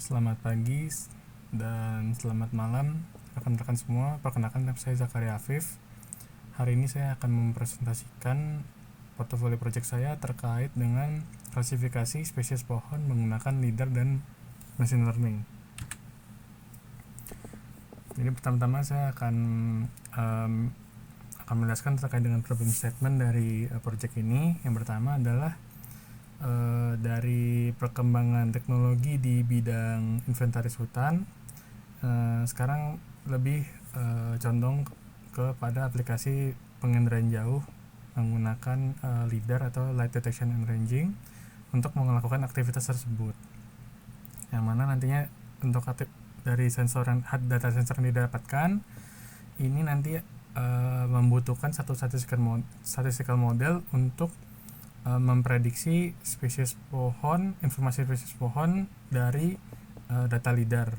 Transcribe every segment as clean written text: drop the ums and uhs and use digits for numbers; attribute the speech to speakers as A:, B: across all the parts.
A: Selamat pagi dan selamat malam rekan-rekan semua. Perkenalkan, nama saya Zakaria Afif. Hari ini saya akan mempresentasikan portofolio project saya terkait dengan klasifikasi spesies pohon menggunakan LIDAR dan machine learning. Jadi pertama-tama saya akan menjelaskan terkait dengan problem statement dari project ini. Yang pertama adalah dari perkembangan teknologi di bidang inventaris hutan, sekarang lebih condong kepada aplikasi penginderaan jauh menggunakan LIDAR atau Light Detection and Ranging untuk melakukan aktivitas tersebut, yang mana nantinya untuk dari data sensor yang didapatkan ini nanti membutuhkan satu statistical model untuk memprediksi spesies pohon, informasi spesies pohon dari data LIDAR.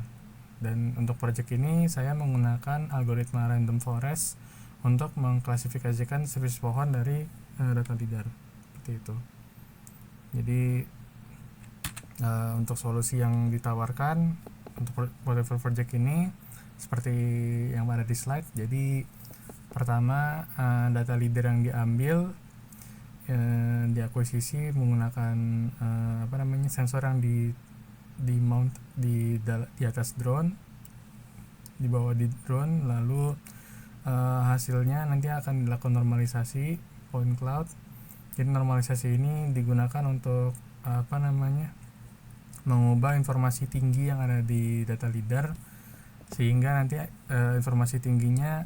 A: Dan untuk project ini saya menggunakan algoritma random forest untuk mengklasifikasikan spesies pohon dari data LIDAR, seperti itu. Jadi untuk solusi yang ditawarkan untuk project ini seperti yang ada di slide. Jadi pertama, data LIDAR yang diambil diakuisisi menggunakan sensor yang di mount di atas drone, di bawah di drone. Lalu hasilnya nanti akan dilakukan normalisasi point cloud. Jadi normalisasi ini digunakan untuk mengubah informasi tinggi yang ada di data LIDAR, sehingga nanti informasi tingginya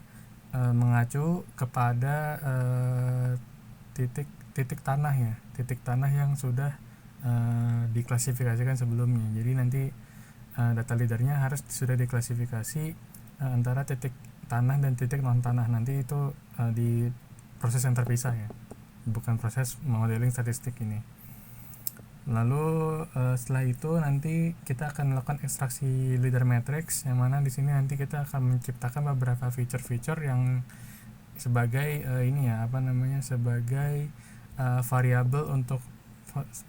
A: mengacu kepada titik tanah yang sudah diklasifikasikan sebelumnya. Jadi nanti data LIDAR-nya harus sudah diklasifikasi antara titik tanah dan titik non tanah. Nanti itu di proses yang terpisah ya, bukan proses modeling statistik ini. Lalu setelah itu nanti kita akan melakukan ekstraksi LIDAR matrix, yang mana di sini nanti kita akan menciptakan beberapa feature-feature yang sebagai sebagai variabel untuk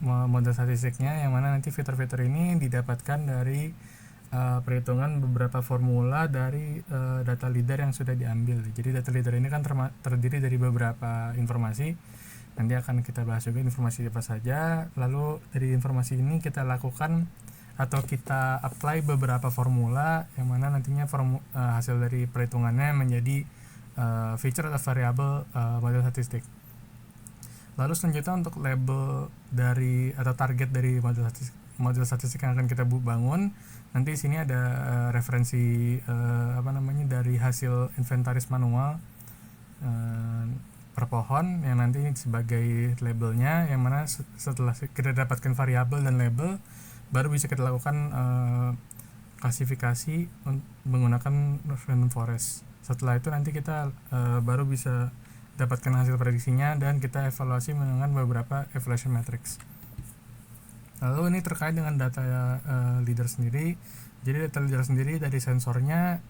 A: model statistiknya, yang mana nanti fitur-fitur ini didapatkan dari perhitungan beberapa formula dari data LIDAR yang sudah diambil. Jadi data LIDAR ini kan terdiri dari beberapa informasi. Nanti akan kita bahas juga informasi apa saja. Lalu dari informasi ini kita lakukan atau kita apply beberapa formula, yang mana nantinya hasil dari perhitungannya menjadi feature atau variabel model statistik. Lalu selanjutnya untuk label dari atau target dari model statistik yang akan kita bangun, nanti di sini ada referensi dari hasil inventaris manual per pohon, yang nanti sebagai labelnya, yang mana setelah kita dapatkan variabel dan label baru bisa kita lakukan klasifikasi menggunakan random forest. Setelah itu nanti kita baru bisa dapatkan hasil prediksinya dan kita evaluasi dengan beberapa evaluation matrix. Lalu ini terkait dengan data LIDAR sendiri. Jadi data LIDAR sendiri dari sensornya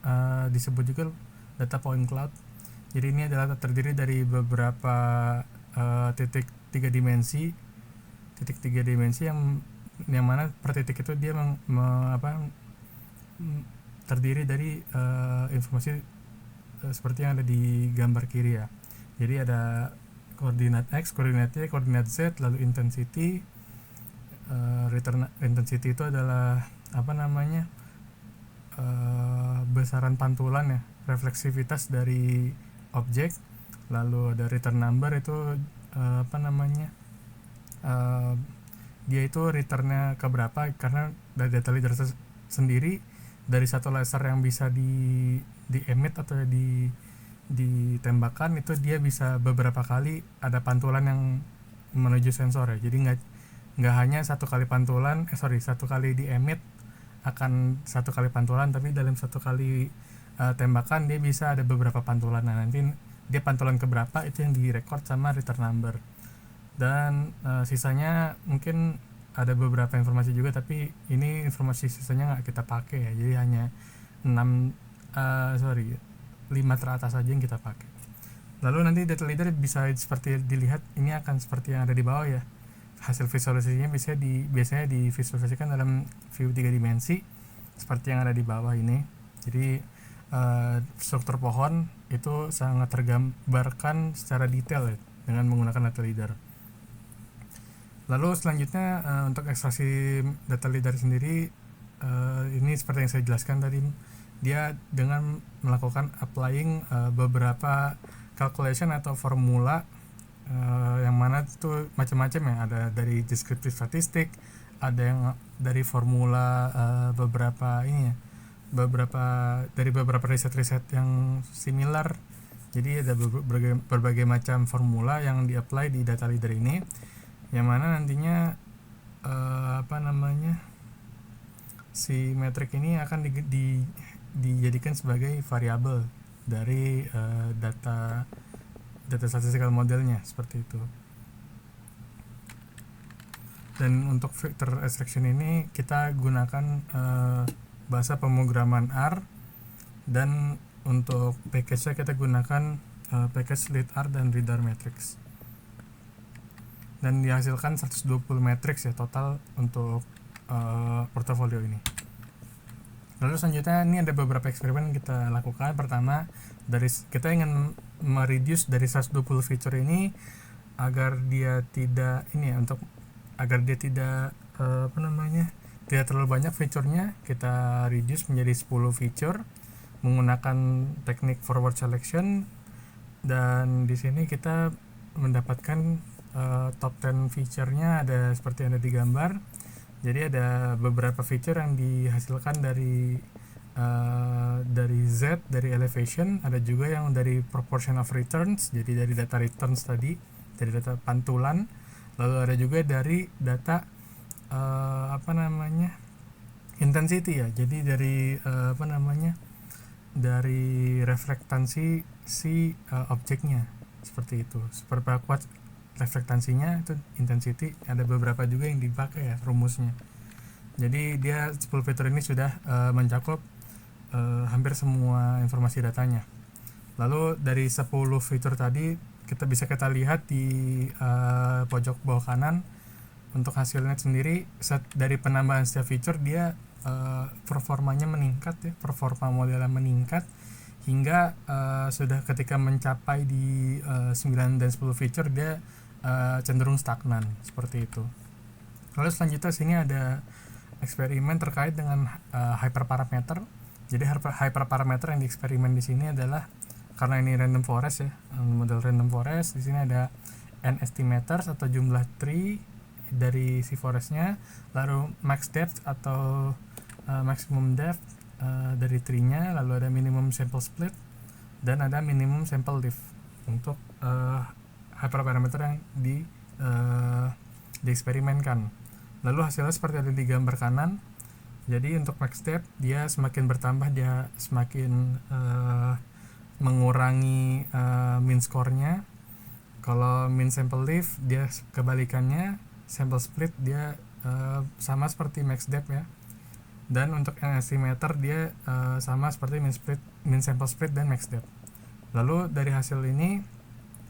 A: disebut juga data point cloud. Jadi ini adalah terdiri dari beberapa titik tiga dimensi yang mana per titik itu dia terdiri dari informasi seperti yang ada di gambar kiri ya. Jadi ada koordinat X, koordinat Y, koordinat Z, lalu intensity. Return intensity itu adalah besaran pantulan ya, refleksivitas dari objek. Lalu ada return number, itu dia itu returnnya ke berapa, karena dari data LIDAR sendiri dari satu laser yang bisa di emit atau ditembakkan, itu dia bisa beberapa kali ada pantulan yang menuju sensor ya. Jadi nggak hanya satu kali di emit akan satu kali pantulan, tapi dalam satu kali tembakan dia bisa ada beberapa pantulan. Nah, nanti dia pantulan keberapa itu yang direkord sama return number. Dan sisanya mungkin ada beberapa informasi juga, tapi ini informasi sisanya nggak kita pakai ya. Jadi hanya 5 teratas saja yang kita pakai. Lalu nanti data LIDAR bisa seperti dilihat, ini akan seperti yang ada di bawah ya. hasil visualisasinya biasanya divisualisasikan dalam view 3 dimensi seperti yang ada di bawah ini. Jadi struktur pohon itu sangat tergambarkan secara detail ya, dengan menggunakan data leader. Lalu selanjutnya untuk ekstraksi data leader sendiri, ini seperti yang saya jelaskan tadi, dia dengan melakukan applying beberapa calculation atau formula, yang mana itu macam-macam ya, ada dari descriptive statistik, ada yang dari formula beberapa riset-riset yang similar. Jadi ada berbagai macam formula yang di-apply di data leader ini, yang mana nantinya si metrik ini akan dijadikan sebagai variabel dari data statistical modelnya, seperti itu. Dan untuk vector extraction ini kita gunakan bahasa pemrograman R, dan untuk package-nya kita gunakan package LeadR dan readr matrix, dan dihasilkan 120 matrix ya total untuk portofolio ini. Lalu selanjutnya ini ada beberapa eksperimen yang kita lakukan. Pertama, kita ingin mereduce dari 120 feature ini agar dia tidak tidak terlalu banyak fiturnya. Kita reduce menjadi 10 feature menggunakan teknik forward selection, dan di sini kita mendapatkan top 10 feature-nya ada seperti yang ada di gambar. Jadi ada beberapa feature yang dihasilkan dari Z, dari elevation, ada juga yang dari proportion of returns, jadi dari data returns tadi, dari data pantulan. Lalu ada juga dari data intensity ya, jadi dari reflektansi si objeknya, seperti itu. Seberapa kuat reflektansinya itu intensity, ada beberapa juga yang dipakai ya rumusnya. Jadi dia 10 fitur ini sudah mencakup hampir semua informasi datanya. Lalu dari 10 fitur tadi kita lihat di pojok bawah kanan untuk hasilnya sendiri. Dari penambahan setiap fitur dia performanya meningkat ya, performa modelnya meningkat hingga sudah ketika mencapai di 9 dan 10 feature dia cenderung stagnan, seperti itu. Lalu selanjutnya sini ada eksperimen terkait dengan hyperparameter. Jadi hyperparameter yang dieksperimen di sini adalah, karena ini random forest ya, model random forest, di sini ada n estimators atau jumlah tree dari si forestnya, lalu max depth atau maximum depth dari tree-nya, lalu ada minimum sample split, dan ada minimum sample lift untuk hyperparameter yang dieksperimenkan. Lalu hasilnya seperti ada di gambar kanan. Jadi untuk max depth dia semakin bertambah, dia semakin mengurangi mean score-nya. Kalau mean sample lift dia kebalikannya, sample split dia sama seperti max depth ya. Dan untuk n estimator dia sama seperti mean sample split dan max depth. Lalu dari hasil ini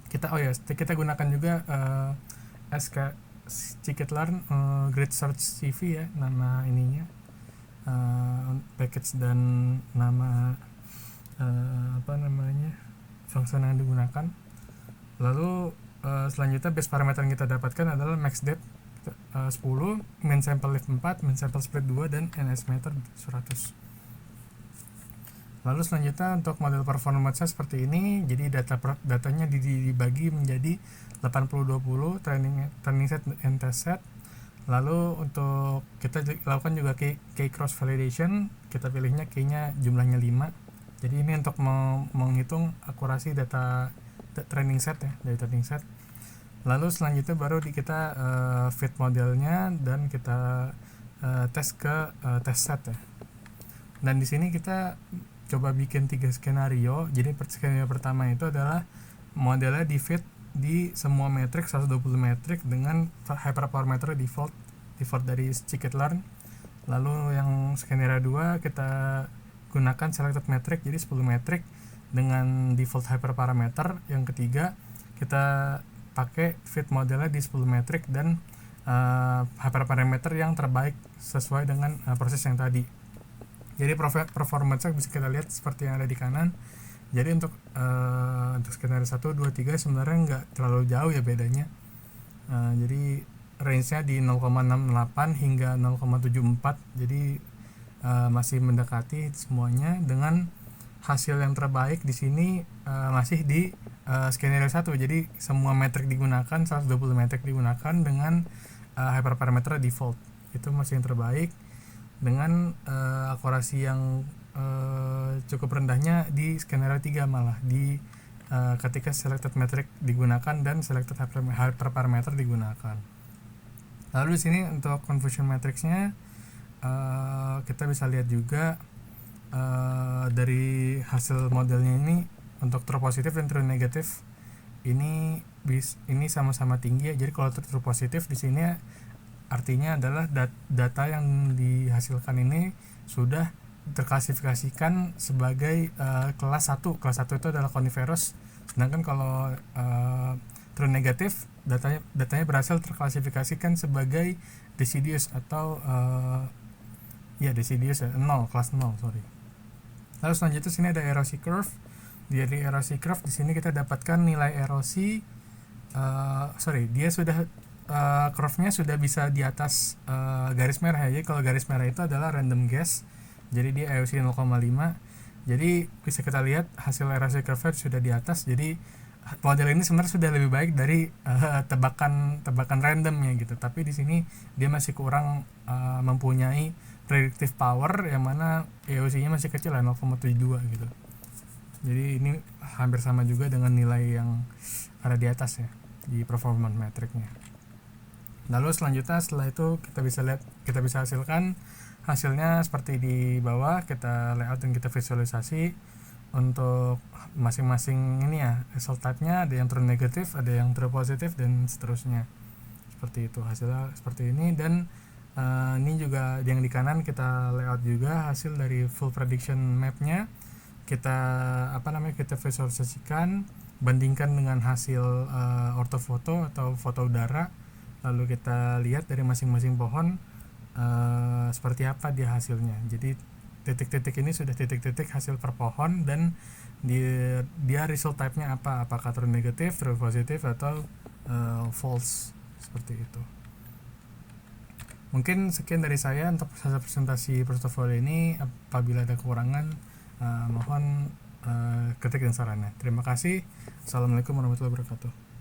A: kita gunakan juga scikit-learn grid search CV ya, nama ininya, package dan nama function yang digunakan. Lalu selanjutnya base parameter yang kita dapatkan adalah max depth 10, mean sample lift 4, mean sample split 2, dan n estimator 100. Lalu selanjutnya untuk model performance-nya seperti ini. Jadi datanya dibagi menjadi 80-20 training set and test set. Lalu untuk kita lakukan juga key cross validation, kita pilihnya key-nya jumlahnya 5. Jadi ini untuk menghitung akurasi data training set ya, dari training set. Lalu selanjutnya baru kita fit modelnya dan kita tes ke test set ya. Dan di sini kita coba bikin 3 skenario. Jadi skenario pertama itu adalah modelnya di fit di semua metrik 120 metrik dengan hyperparameter default dari scikit-learn. Lalu yang skenario 2 kita gunakan selected metric, jadi 10 metrik dengan default hyperparameter. Yang ketiga kita pakai fit modelnya di 10 metrik dan hyperparameter yang terbaik sesuai dengan proses yang tadi. Jadi performance bisa kita lihat seperti yang ada di kanan. Jadi untuk skenario 1, 2, 3 sebenarnya nggak terlalu jauh ya bedanya. Jadi range-nya di 0,68 hingga 0,74. Jadi masih mendekati semuanya, dengan hasil yang terbaik di sini masih di skenario 1. Jadi semua metrik digunakan, 120 metrik digunakan dengan hyperparameter default. Itu masih yang terbaik dengan akurasi yang cukup rendahnya di skenario 3 malah di ketika selected metric digunakan dan selected hyperparameter digunakan. Lalu di sini untuk confusion matrixnya kita bisa lihat juga dari hasil modelnya ini untuk true positif dan true negatif ini sama-sama tinggi ya. Jadi kalau true positif di sini artinya adalah data yang dihasilkan ini sudah terklasifikasikan sebagai kelas 1. Kelas 1 itu adalah coniferous. Sedangkan kalau true negatif datanya berhasil terklasifikasikan sebagai deciduous atau deciduous ya, 0, kelas 0, sorry. Lalu selanjutnya sini ada erosi curve. Dari erosi curve di sini kita dapatkan nilai erosi dia sudah curve-nya sudah bisa di atas garis merah ya. Jadi kalau garis merah itu adalah random guess. Jadi dia erosi 0,5. Jadi bisa kita lihat hasil erosi curve sudah di atas. Jadi model ini sebenarnya sudah lebih baik dari tebakan random ya gitu. Tapi di sini dia masih kurang mempunyai predictive power, yang mana EOC-nya masih kecil lah, 0,72 gitu. Jadi ini hampir sama juga dengan nilai yang ada di atas ya di performance metricnya. Lalu selanjutnya setelah itu kita bisa hasilkan hasilnya seperti di bawah. Kita layout dan kita visualisasi untuk masing-masing ini ya, result type-nya ada yang true negatif, ada yang true positif, dan seterusnya. Seperti itu hasilnya seperti ini. Dan ini juga yang di kanan kita layout juga hasil dari full prediction map-nya. Kita visualisasikan, bandingkan dengan hasil ortofoto atau foto udara, lalu kita lihat dari masing-masing pohon seperti apa dia hasilnya. Jadi titik-titik ini sudah titik-titik hasil per pohon, dan dia result type-nya apa, apakah true negatif, true positif, atau false, seperti itu. Mungkin sekian dari saya untuk presentasi portofolio ini. Apabila ada kekurangan, mohon kritik dan sarannya. Terima kasih. Assalamualaikum warahmatullahi wabarakatuh.